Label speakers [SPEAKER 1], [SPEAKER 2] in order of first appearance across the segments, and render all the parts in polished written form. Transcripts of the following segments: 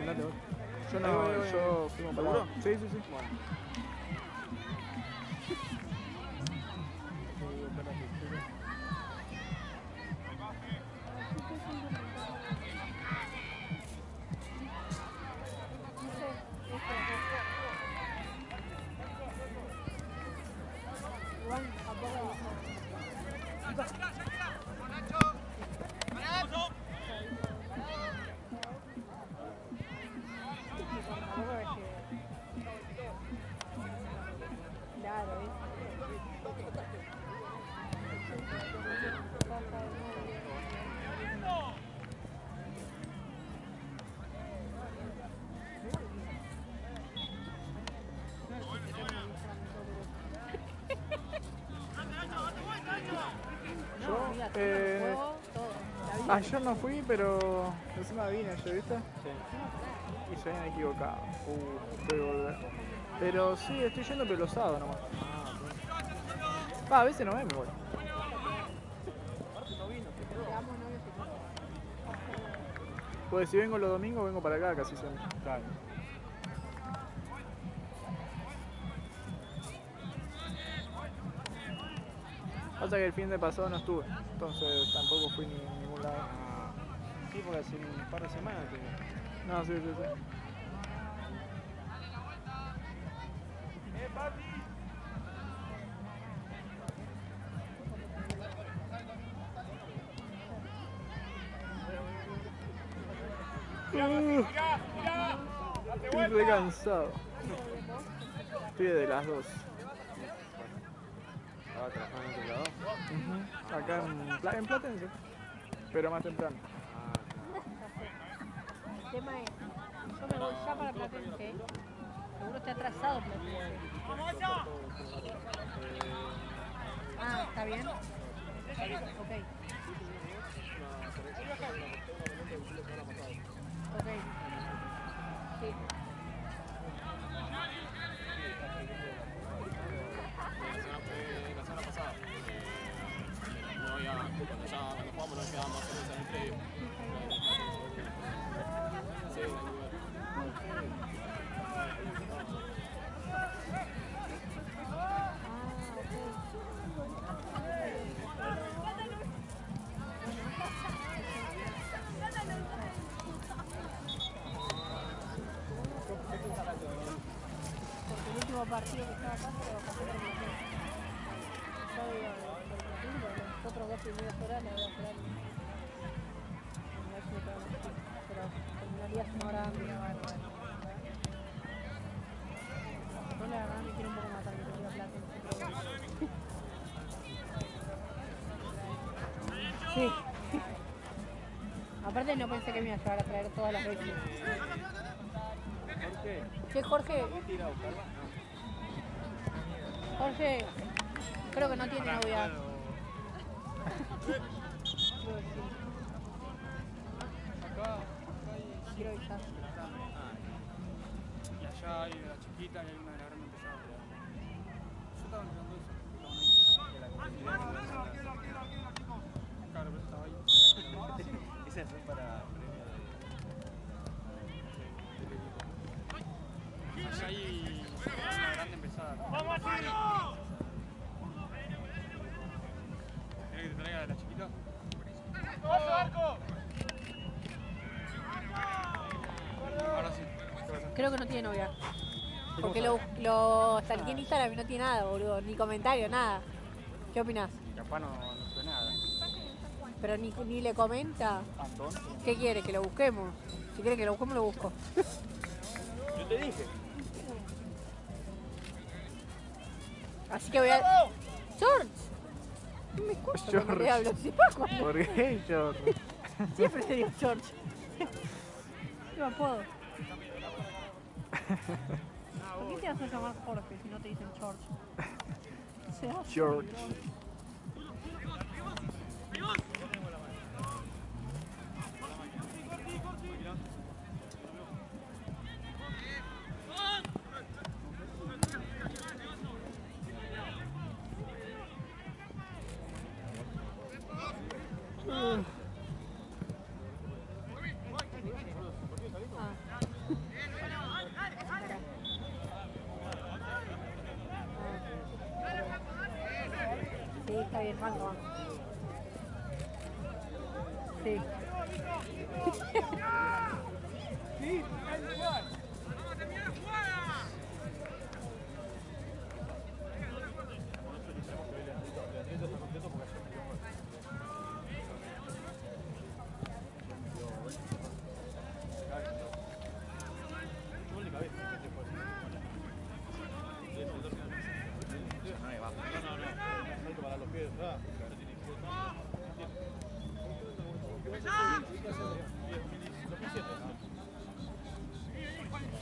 [SPEAKER 1] andate vos. Yo
[SPEAKER 2] Ahí voy,
[SPEAKER 1] yo fuimos para
[SPEAKER 2] ¿seguro?
[SPEAKER 1] Sí, sí, sí.
[SPEAKER 2] Bueno.
[SPEAKER 3] Igual tampoco. Claro,
[SPEAKER 1] Yo,
[SPEAKER 3] mira, todo.
[SPEAKER 1] ayer no fui, pero encima vine ayer, ¿viste?
[SPEAKER 2] Sí.
[SPEAKER 1] Y se habían equivocado. Tuve que volver. Pero sí, estoy yendo pero los sábados nomás. A veces no vemos igual. Pues si vengo los domingos, vengo para acá casi siempre.
[SPEAKER 2] Claro.
[SPEAKER 1] Pasa que el fin de pasado no estuve, entonces tampoco fui ni a ningún lado.
[SPEAKER 2] Sí, porque hace un par de semanas que...
[SPEAKER 1] No, sí, sí, sí. Estoy re cansado. Estoy de las 2.
[SPEAKER 2] ¿Estaba trabajando en otro lado?
[SPEAKER 1] Acá en Platense, pero más temprano.
[SPEAKER 3] El tema es, yo me voy ya para Platense, seguro está atrasado Platense. Ah, ¿está bien? Ok. Ok. Sí.
[SPEAKER 4] La semana pasada. No había, cuando jugamos nos quedábamos en el predio. Sí,
[SPEAKER 3] Porque el último partido que estaba acá se lo pasó por el Yo digo, los otros 2 primeras horas la voy a esperar. A ver si me quedan así. Pero terminaría una hora antes. Yo la verdad me quiero un poco matar, que te quiero plata. Sí. Aparte no pensé que me iba a llevar a traer todas las veces.
[SPEAKER 2] ¿Por qué?
[SPEAKER 3] Che, Jorge.
[SPEAKER 2] ¿Viste ir a buscarla?
[SPEAKER 3] Jorge, creo que no tiene novia.
[SPEAKER 2] Acá.
[SPEAKER 3] Quiero ir ya.
[SPEAKER 4] y allá hay la chiquita y hay una de la grande pesada. Yo estaba mirando eso. Claro, pero estaba ahí.
[SPEAKER 2] Esa fue para premio de...
[SPEAKER 4] Allá hay una grande empezada. ¡Vamos, ¿querés que te traiga la chiquita? Ahora sí.
[SPEAKER 3] Creo que no tiene novia. Porque hasta el en Instagram no tiene nada, boludo. Ni comentario, nada. ¿Qué opinás?
[SPEAKER 2] Capaz no fue nada.
[SPEAKER 3] Pero ni le comenta.
[SPEAKER 2] ¿Antón?
[SPEAKER 3] ¿Qué quiere? ¿Que lo busquemos? Si quiere que lo busquemos, lo busco.
[SPEAKER 2] Yo te dije.
[SPEAKER 3] Así que voy a... ¡George! No me escucho cuando le hablo. ¿Sí?
[SPEAKER 1] ¿Por qué, George?
[SPEAKER 3] Siempre te digo George. No puedo. ¿Por qué te vas a llamar Jorge si no te dicen George? O sea,
[SPEAKER 1] George.
[SPEAKER 3] Sí.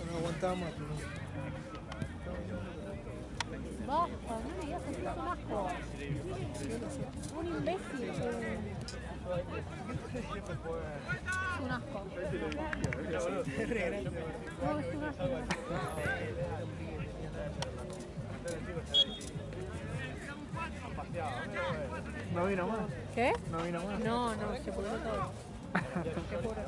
[SPEAKER 1] No aguantamos.
[SPEAKER 3] Basta, no me digas que es un asco. Un imbécil. Es un asco. No, es un asco.
[SPEAKER 1] No vino más.
[SPEAKER 3] ¿Qué?
[SPEAKER 1] No vino más.
[SPEAKER 3] No, se pudrió todo. Te juro.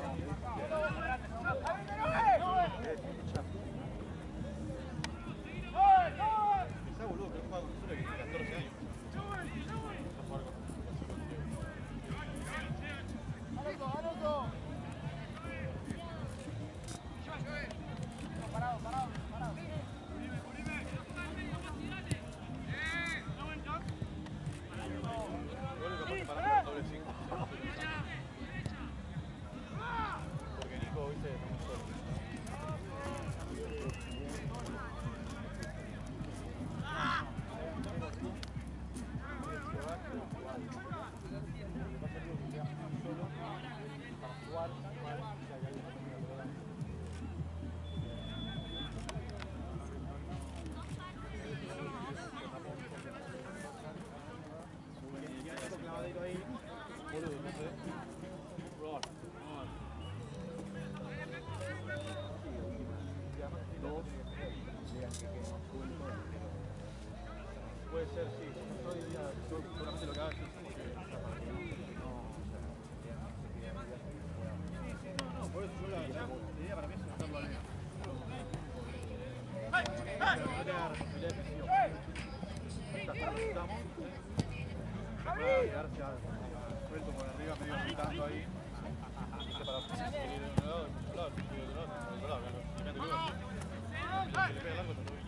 [SPEAKER 2] Puede ser, sí. Yo seguramente lo que haga es no, por eso yo la idea para mí es dejarlo al menos. No tenga responsabilidad defensiva. Hasta lo estamos. Va a quedarse suelto por arriba, medio gritando ahí. Para seguir de un lado, de otro lado, de otro lado, si le pega largo, está todo bien.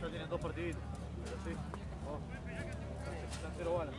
[SPEAKER 2] Ya tienen 2 partiditos, pero sí. Están 0 balas.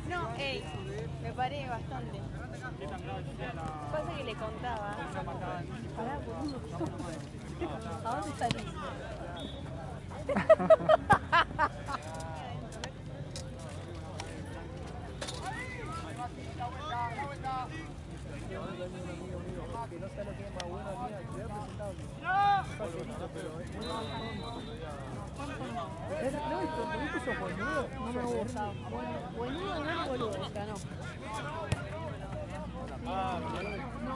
[SPEAKER 5] No, me paré bastante. Pasa que le contaba.
[SPEAKER 3] Pará, boludo. ¿A dónde salís?
[SPEAKER 1] Que no sé lo que es más bueno, mía, te he presentado. No, ¿viste esos boludos?
[SPEAKER 3] No me gusta. Boludo, no, boludo. O sea, no.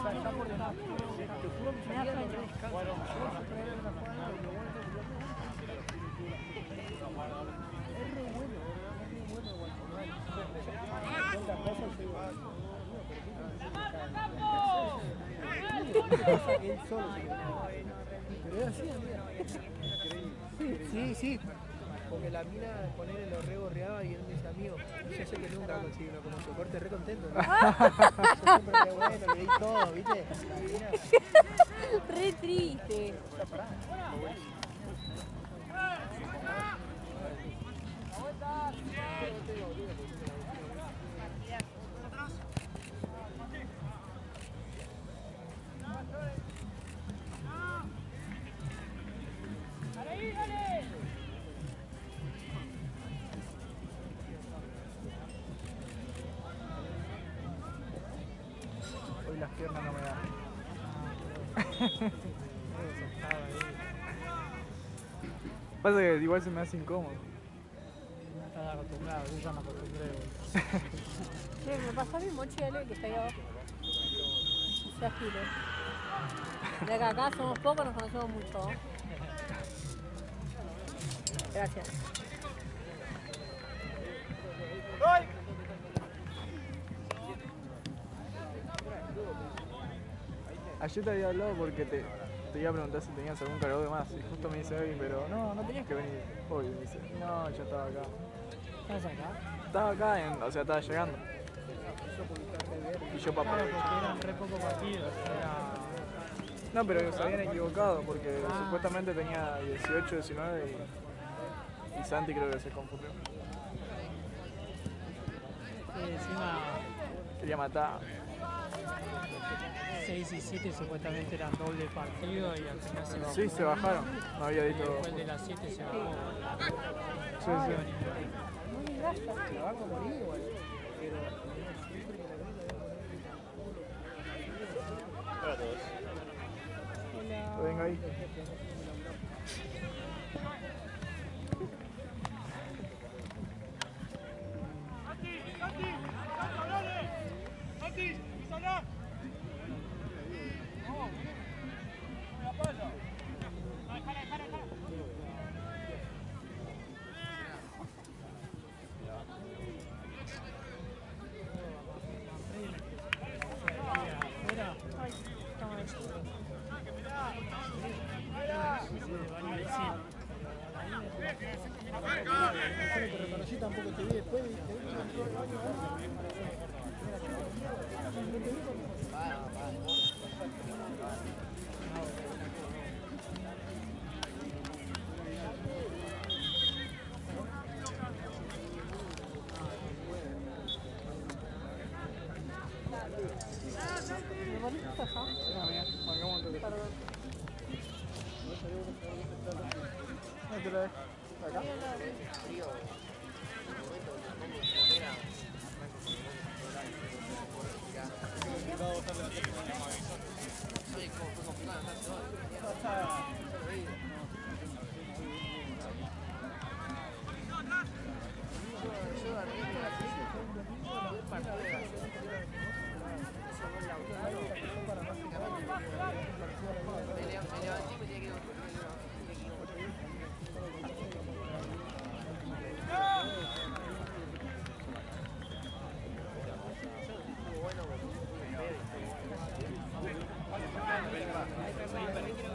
[SPEAKER 1] Está por detrás. Te juro que
[SPEAKER 3] Me da sueño.
[SPEAKER 1] Es re bueno, él solo se quedó. Pero es así, amiga. Sí, sí. Porque la mina con él lo regorreaba y él me dice, amigo, yo sé que nunca consigo uno como su corte, re contento, ¿no? Yo siempre re bueno, le di todo, ¿viste? La mina.
[SPEAKER 3] triste.
[SPEAKER 1] Hoy las piernas no me dan. Pasa que igual se me hace incómodo.
[SPEAKER 6] No estás acostumbrado, yo ya me acostumbré.
[SPEAKER 3] Che, me pasa mi mochila que está ahí abajo. Se agile. De que acá somos pocos, nos conocemos mucho. Gracias.
[SPEAKER 1] Ayer te había hablado porque te iba a preguntar si tenías algún cargador de más y justo me dice Evin, pero no tenías que venir hoy. Me dice, no, yo estaba acá.
[SPEAKER 6] ¿Estás acá?
[SPEAKER 1] Estaba acá, o sea, estaba llegando. Y yo para
[SPEAKER 6] Claro, porque eran re pocos partidos.
[SPEAKER 1] No, pero se habían equivocado porque supuestamente tenía 18, 19 y Santi creo que se confundió.
[SPEAKER 6] Encima
[SPEAKER 1] Quería matar.
[SPEAKER 6] 6 y 7 supuestamente eran doble partido y al final se bajó.
[SPEAKER 1] Sí, se bajaron. No había dicho.
[SPEAKER 6] Después el de las 7 se bajó.
[SPEAKER 1] Sí, sí. La va a morir igual.
[SPEAKER 2] Para todos.
[SPEAKER 1] Venga ahí.
[SPEAKER 6] Tampoco te vi después.
[SPEAKER 3] ¿Me volviste a pasar? Perdón.
[SPEAKER 1] No te la dejo. ¿Acá?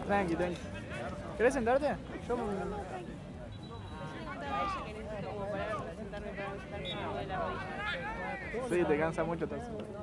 [SPEAKER 1] Tranqui, tranqui. ¿Querés sentarte? Yo me...
[SPEAKER 5] Yo le contaba a ella que necesito como parar para sentarme para visitar que me duele la rodilla.
[SPEAKER 1] Sí, te cansa mucho estar sentado.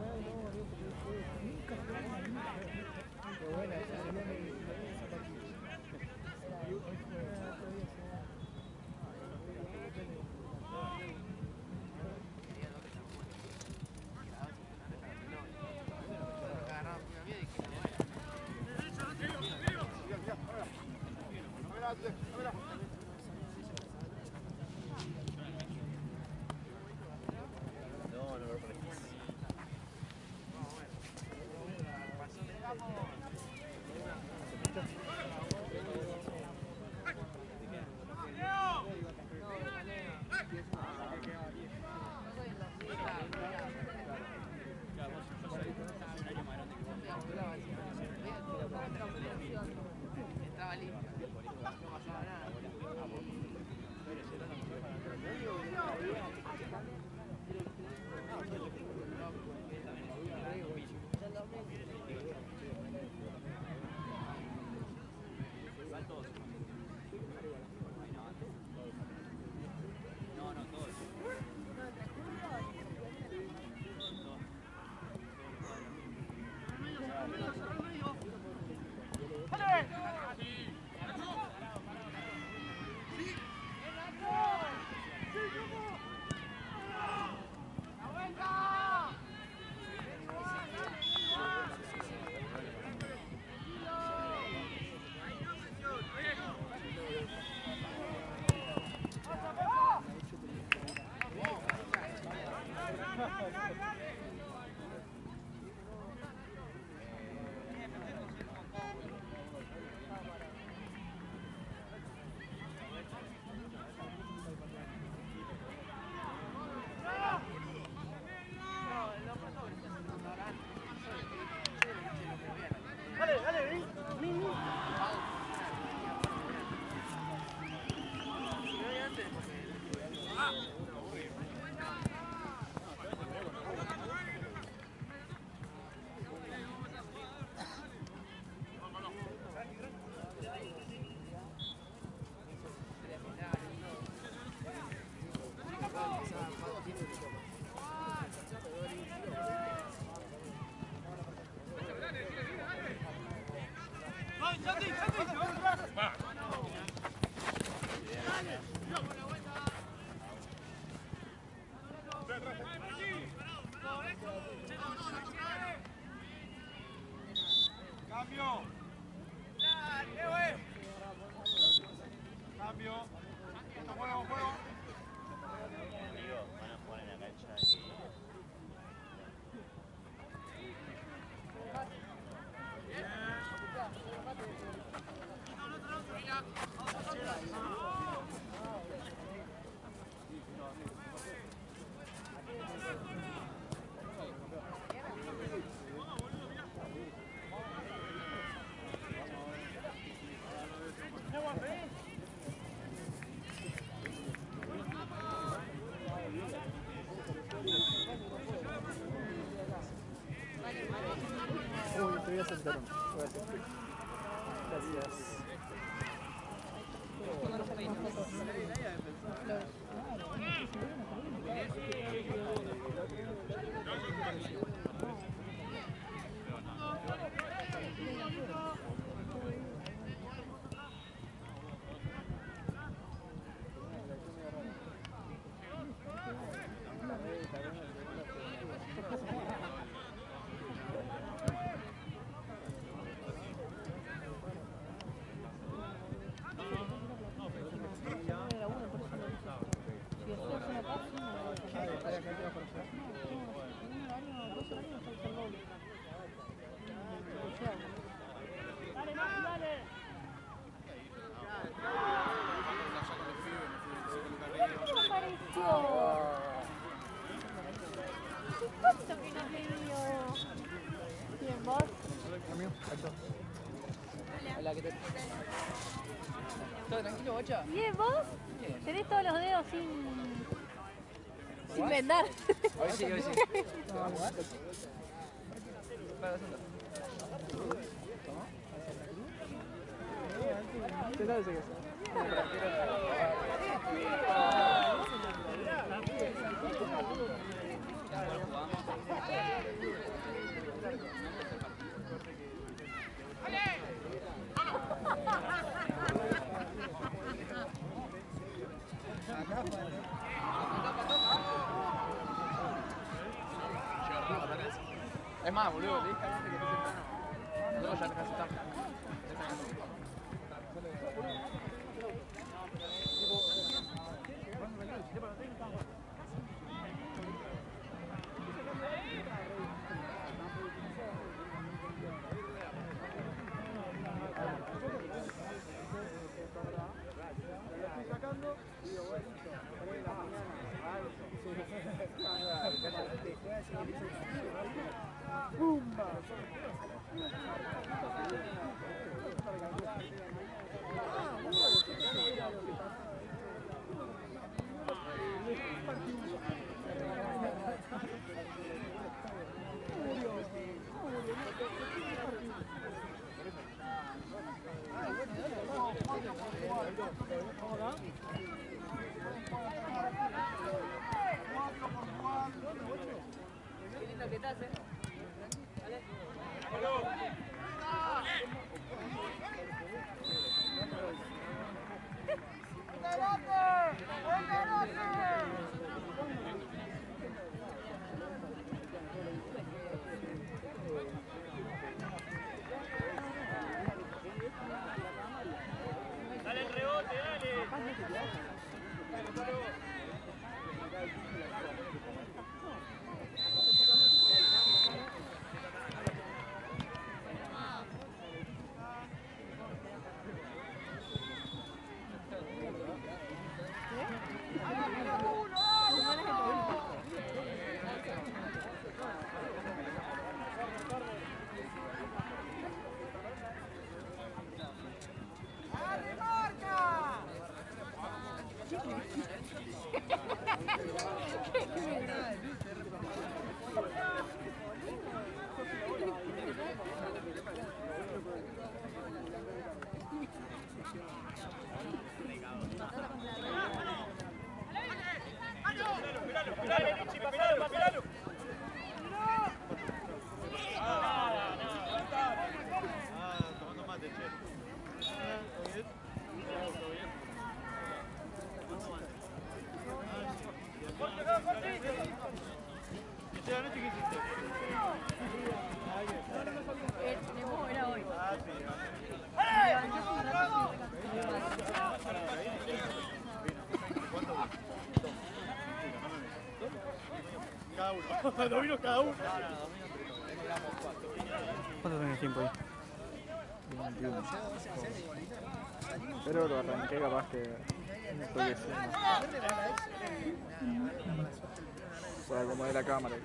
[SPEAKER 1] invitaron. Gracias.
[SPEAKER 3] Bien, vos.
[SPEAKER 1] Hola, ¿qué tal? ¿Todo tranquilo, bocha?
[SPEAKER 3] Bien, vos.
[SPEAKER 1] Bien.
[SPEAKER 3] Tenés todos los dedos sin vendar.
[SPEAKER 1] Hoy sí, hoy sí. Para, senta. ¿Qué tal ese queso? Es más, boludo, le dije a gente que esté temprano. Nosotros ya necesitamos.
[SPEAKER 3] Era hoy.
[SPEAKER 2] Cada uno. Dos vinos cada uno.
[SPEAKER 6] ¿Cuánto tenés tiempo ahí?
[SPEAKER 1] 21. Pero lo arranqué capaz que estoy para acomodar la cámara.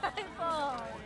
[SPEAKER 3] Ay, pobre.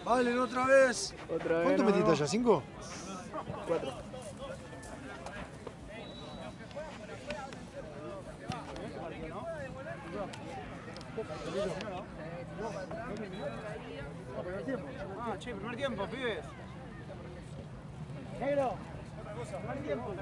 [SPEAKER 7] Valen otra vez.
[SPEAKER 1] Otra vez.
[SPEAKER 7] ¿Cuánto
[SPEAKER 1] no,
[SPEAKER 7] metiste
[SPEAKER 1] no.
[SPEAKER 7] allá? ¿5?
[SPEAKER 1] 4.
[SPEAKER 2] Ah, che, primer tiempo, pibes.
[SPEAKER 1] Negro.
[SPEAKER 2] Primer tiempo.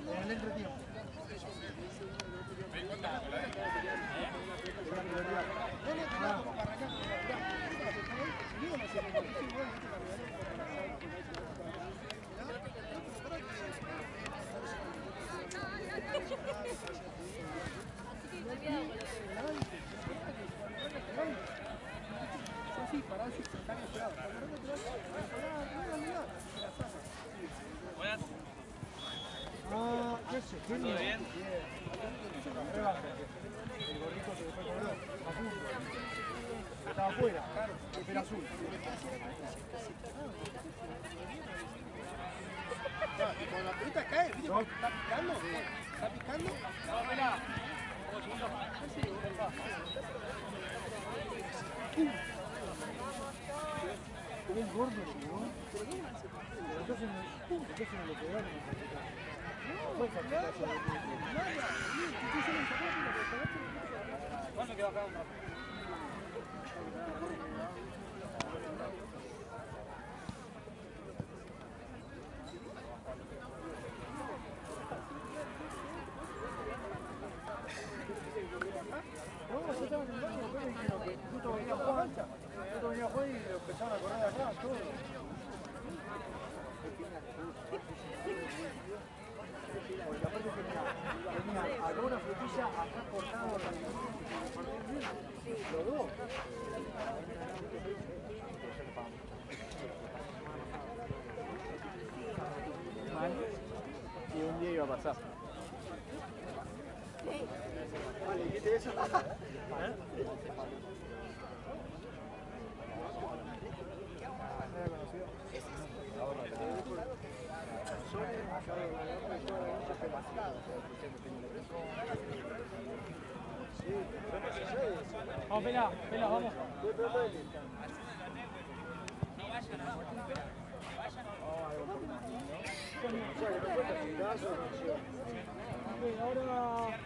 [SPEAKER 7] En el entretiempo. Ah, qué sé, ¿todo bien? El gorrito que después colgó, azul. Estaba afuera, pero azul.
[SPEAKER 1] Cuando la pelota cae, ¿viste? ¿Está picando? ¿Está picando?
[SPEAKER 7] Era el gordo, ¿no? Entonces no lo pegaron.
[SPEAKER 2] ¿Cuándo quedó acá?
[SPEAKER 7] No, yo estaba en el baño, después me dijeron que justo venía Juan. Justo venía Juan y lo empezaron a correr de acá, todo. Porque aparte tenía alguna frutilla acá cortada. Los dos.
[SPEAKER 1] Y un día iba a pasar.
[SPEAKER 7] Vale, ¿dijiste eso?
[SPEAKER 6] Vamos, Pela, vamos.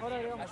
[SPEAKER 3] Ahora agregamos.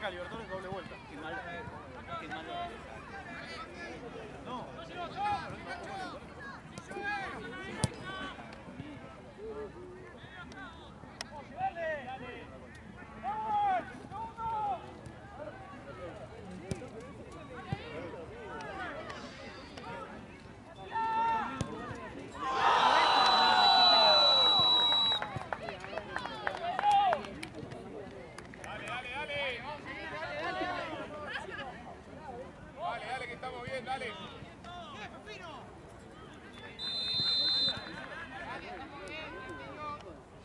[SPEAKER 2] arranca Libertadores doble vuelta.
[SPEAKER 8] Qué mal. Qué mal.
[SPEAKER 2] No.
[SPEAKER 4] Dale, que estamos bien, dale.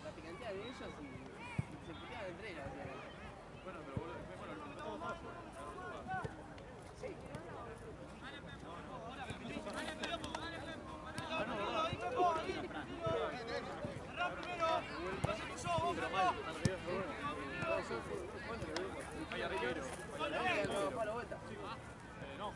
[SPEAKER 5] La picantía de ellos y se puteaban entre ellos.
[SPEAKER 2] Bueno, pero bueno, todo fácil. Pero mal, ahí Riquero. No.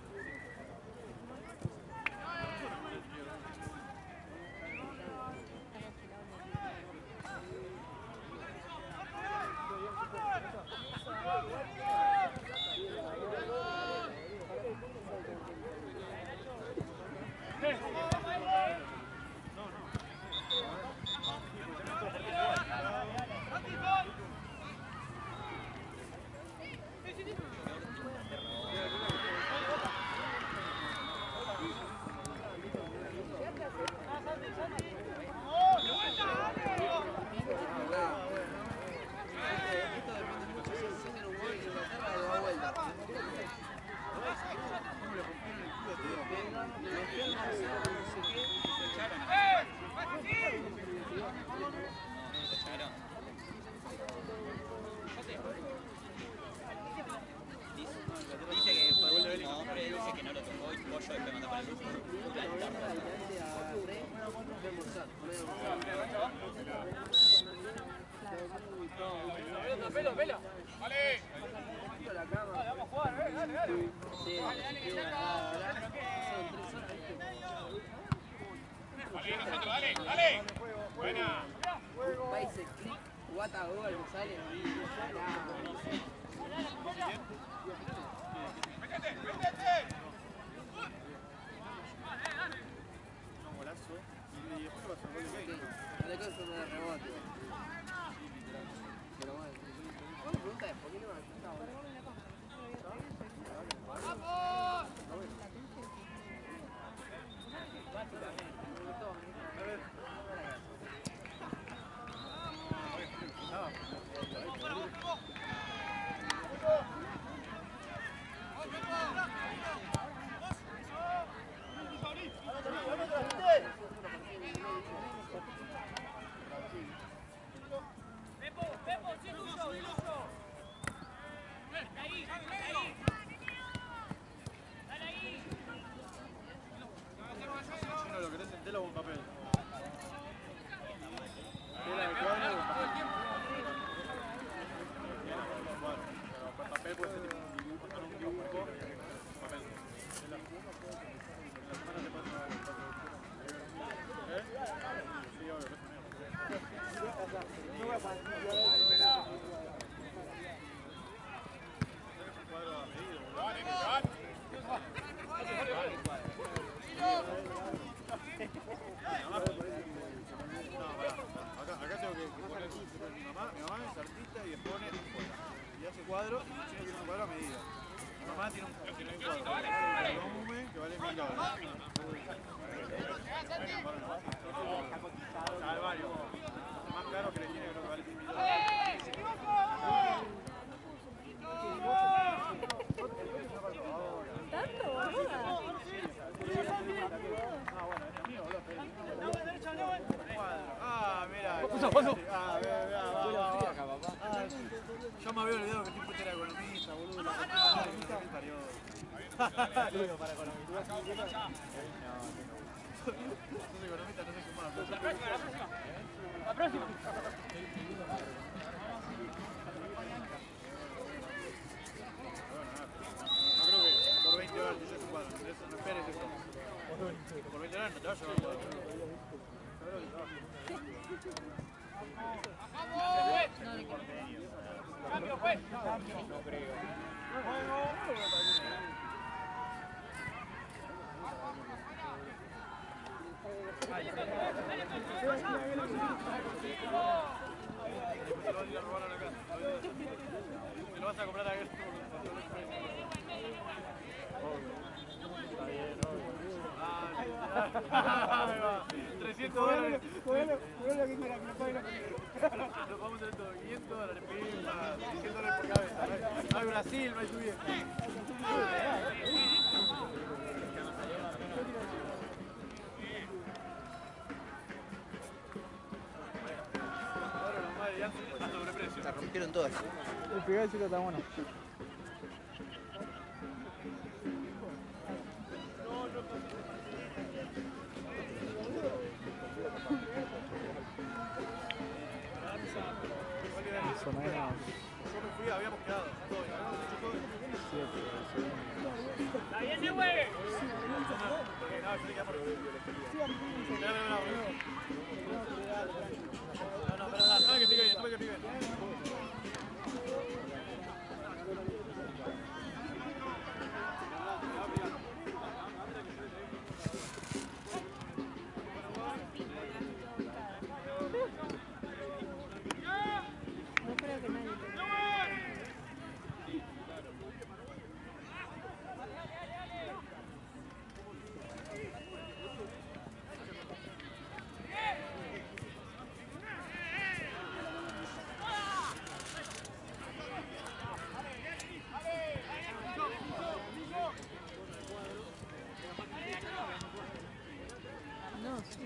[SPEAKER 8] Dice que fue gol de Vélez. No, hombre, dice que no lo tocó y Pollo después manda para el grupo.
[SPEAKER 4] Vale.
[SPEAKER 5] Vamos a jugar, dale, dale.
[SPEAKER 4] Vale, nosotros, dale, dale. Buena.
[SPEAKER 5] Países, clic, guata, gol, sale.
[SPEAKER 4] Métete, métete.
[SPEAKER 2] Un golazo. Y después va a ser gol de Kane.
[SPEAKER 5] No le canso de rebote. Pero bueno, la pregunta es, ¿por qué no me ha alcanzado?
[SPEAKER 4] ¡Vamos!
[SPEAKER 2] Chino, lo querés en tela o en papel. Tela de cuadro o en papel. Bueno, pero papel puede ser tipo un dibujo, no un dibujo. Papel. En la semana te paso. ¿Eh? Sí, obvio, que Acá tengo que poner mi mamá es artista y pone y hace cuadros y el chino tiene un cuadro a medida. Mi mamá tiene un cuadro que vale $1000. Salvario. Más caro que le tiene, creo que vale $1000.
[SPEAKER 3] ¿Tanto, boluda?
[SPEAKER 2] Ah, mira.
[SPEAKER 6] Paso.
[SPEAKER 2] Ah, yo me había olvidado que el tipo era economista, boludo.
[SPEAKER 6] Saludos para economía.
[SPEAKER 2] Sos economista, no sé qué más.
[SPEAKER 6] La próxima. La próxima.
[SPEAKER 2] No creo que por 20 horas te lleves un cuadro. No esperes eso. Por 20 horas no te vas a llevar un cuadro.
[SPEAKER 3] No, de que
[SPEAKER 2] Cambio, pues. No creo. Te lo vas a comprar a él. Está bien, $300.
[SPEAKER 1] Lo que quiera, que lo pague la película.
[SPEAKER 2] Nos vamos a todo, $500, pimba, $100 por cabeza. No hay Brasil, no hay subida. Ahora los madres ya a sobreprecio.
[SPEAKER 1] Se rompieron todas.
[SPEAKER 6] El primer chico está bueno. Más o menos
[SPEAKER 2] Yo me fui, habíamos quedado. Todo, habíamos hecho todo.
[SPEAKER 6] 7.
[SPEAKER 2] ¡Está bien, se juegue! No, yo le quedé por No, pero nada, sabe que pique bien, sabe que pique bien.
[SPEAKER 3] No creo que nadie te... No, sí.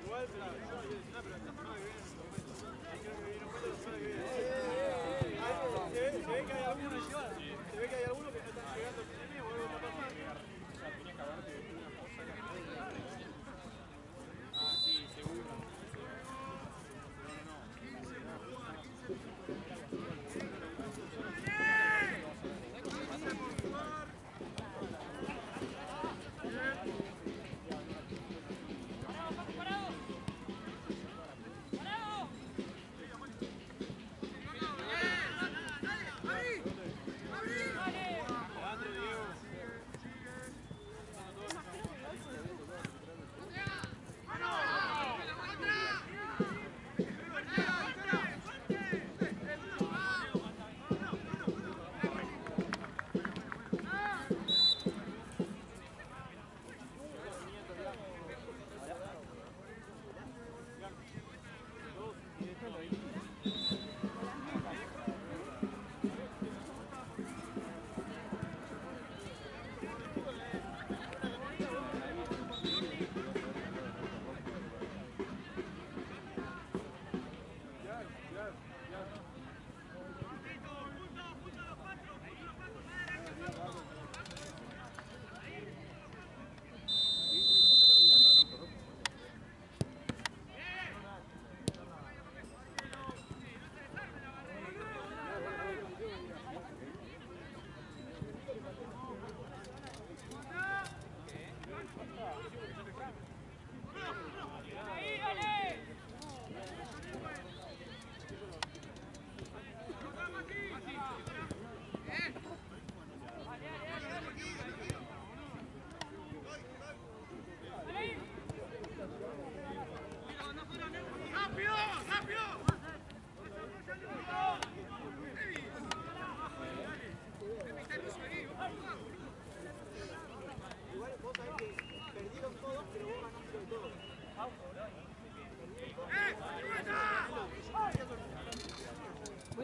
[SPEAKER 2] Igual, pero la semana que viene, creo que viene un cuento la semana que viene. Se ve que hay algunos, se ve que hay algunos que no están llegando al fin de mes o algo está pasando.
[SPEAKER 4] Ah, sí, seguro.
[SPEAKER 2] ¡Ahí!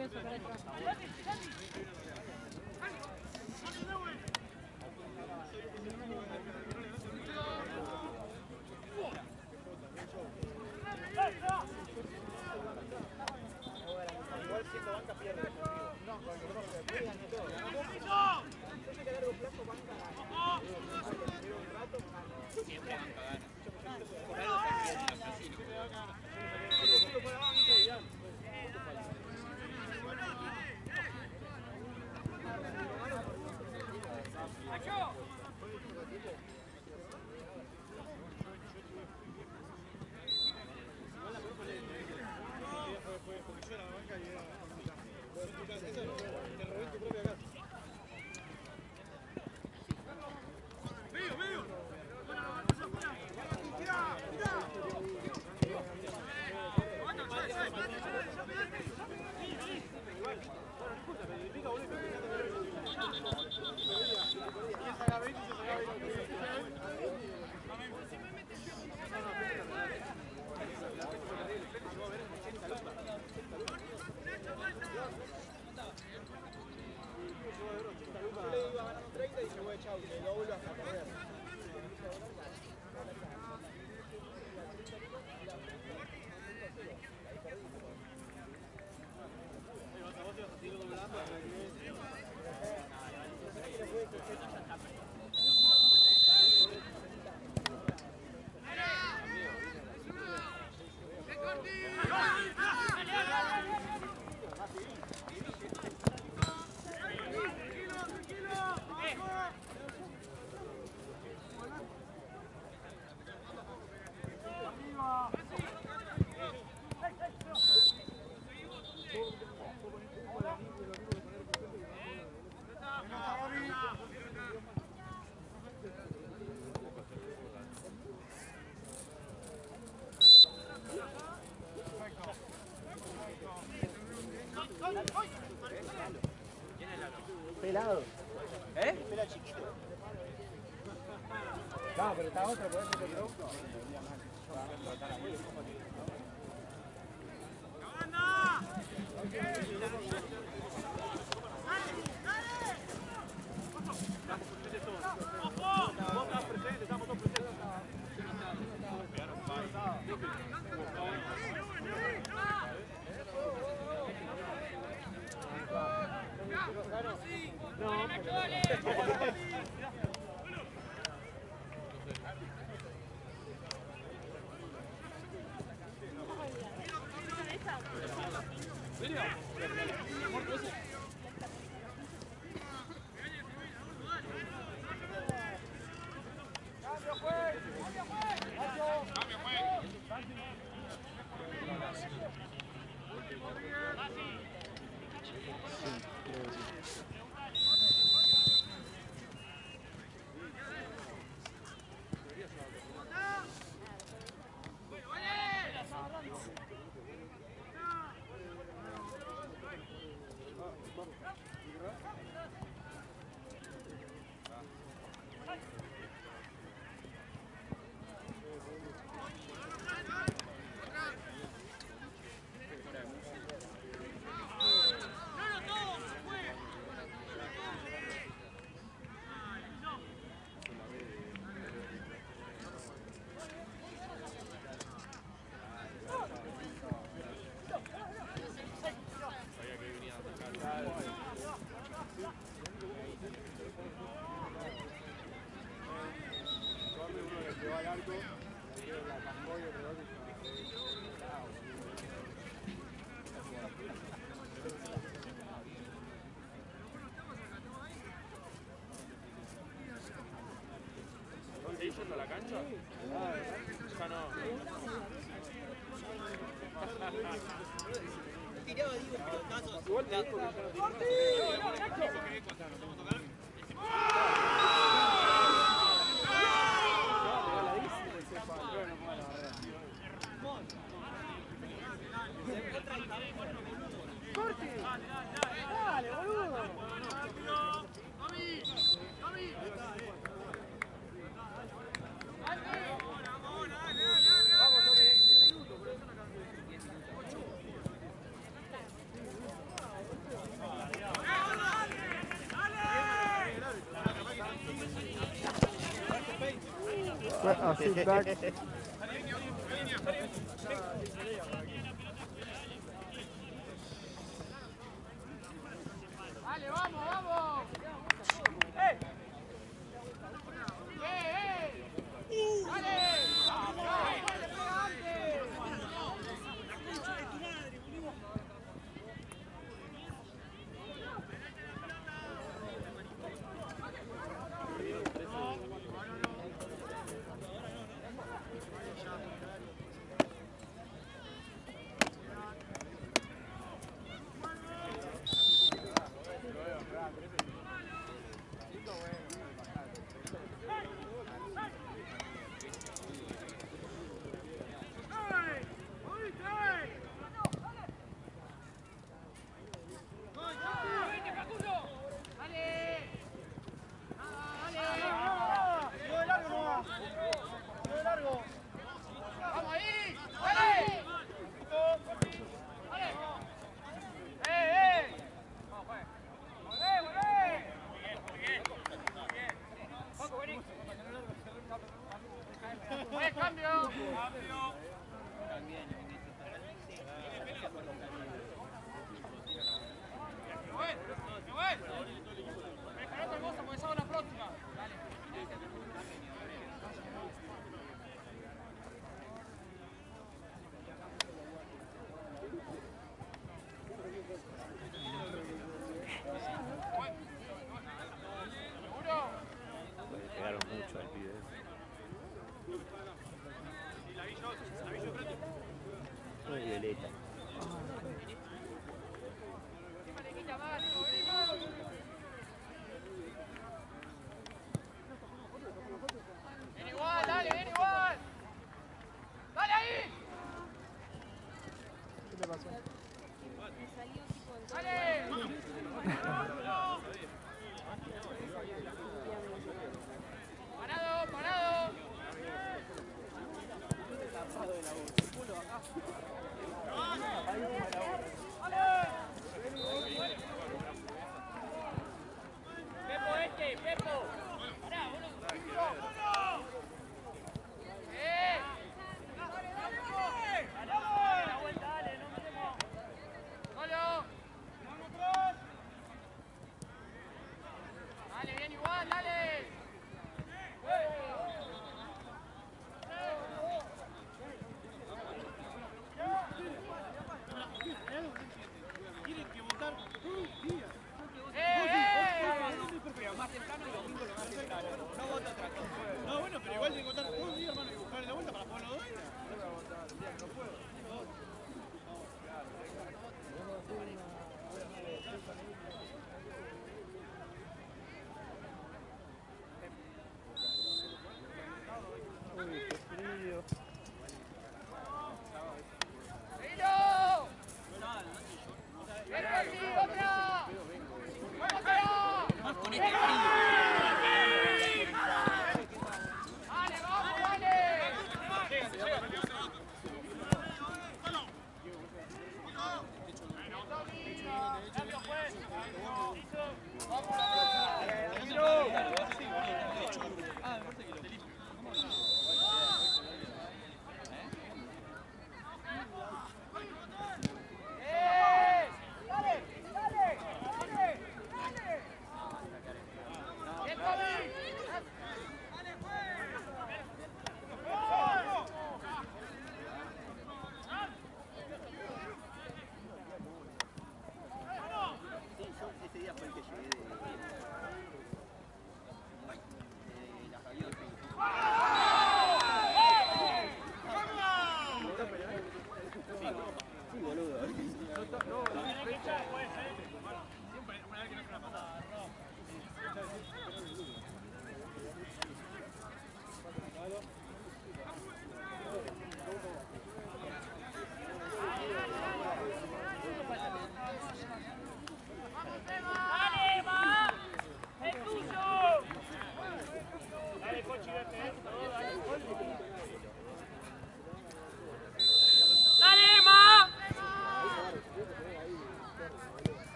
[SPEAKER 3] Voy a sacar esto.
[SPEAKER 1] Igual siendo banca pierde. No, con el rojo de puede ganar todo. Yo sé que a largo plazo banca gana. Un rato gana.
[SPEAKER 8] Siempre banca gana.
[SPEAKER 1] Por algo está en la pelado. ¿Eh? Pela chiquito. No, pero está otro, por eso te pregunto.
[SPEAKER 4] ¿Seguís yendo a la cancha? Ya no.
[SPEAKER 8] Tiraba, digo, pelotazos.
[SPEAKER 4] Igual te digo que ya no tiene
[SPEAKER 3] Dale, boludo.
[SPEAKER 1] I sit back.
[SPEAKER 5] Dale, vamos, vamos.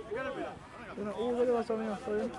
[SPEAKER 1] ¿Qué le pasó, amigo? ¿Todo bien?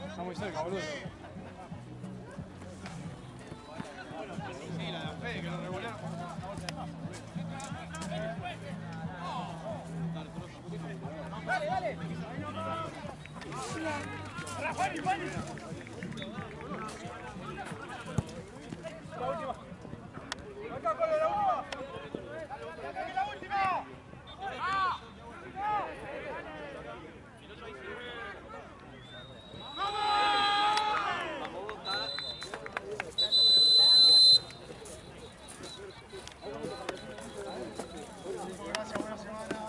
[SPEAKER 7] Está muy cerca, boludo. Sí, la de Fede, que lo revolearon. Dale, dale. Rafael, Rafael. La última. Acá con la última. Acá que la última. ¡Ah! Gracias, buena semana.